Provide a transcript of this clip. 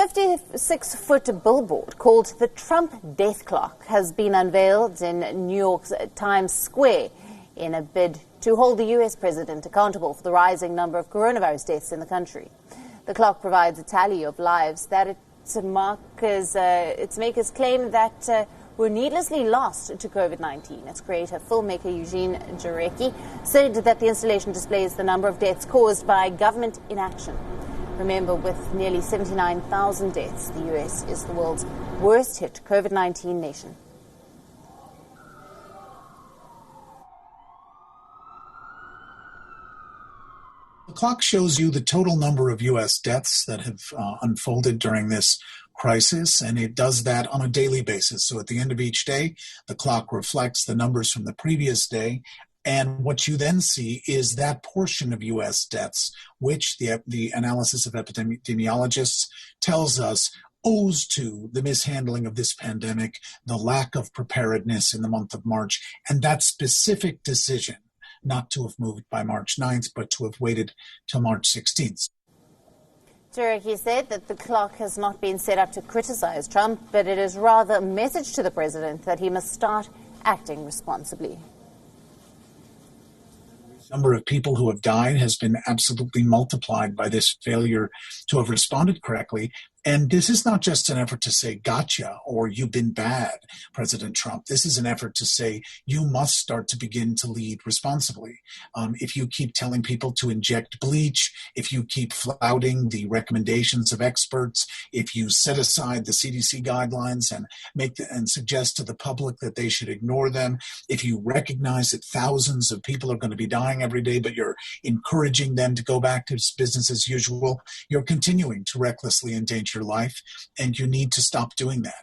56-foot billboard called the Trump Death Clock has been unveiled in New York's Times Square in a bid to hold the U.S. president accountable for the rising number of coronavirus deaths in the country. The clock provides a tally of lives that its makers claim that were needlessly lost to COVID-19. Its creator, filmmaker Eugene Jarecki, said that the installation displays the number of deaths caused by government inaction. Remember, with nearly 79,000 deaths, the U.S. is the world's worst hit COVID-19 nation. The clock shows you the total number of U.S. deaths that have unfolded during this crisis, and it does that on a daily basis. So at the end of each day, the clock reflects the numbers from the previous day, and what you then see is that portion of U.S. deaths, which the analysis of epidemiologists tells us owes to the mishandling of this pandemic, the lack of preparedness in the month of March, and that specific decision not to have moved by March 9th, but to have waited till March 16th. Jarecki said that the clock has not been set up to criticize Trump, but it is rather a message to the president that he must start acting responsibly. The number of people who have died has been absolutely multiplied by this failure to have responded correctly. And this is not just an effort to say, gotcha, or you've been bad, President Trump. This is an effort to say, you must start to begin to lead responsibly. If you keep telling people to inject bleach, if you keep flouting the recommendations of experts, if you set aside the CDC guidelines and suggest to the public that they should ignore them, if you recognize that thousands of people are going to be dying every day, but you're encouraging them to go back to business as usual, you're continuing to recklessly endanger your life, and you need to stop doing that.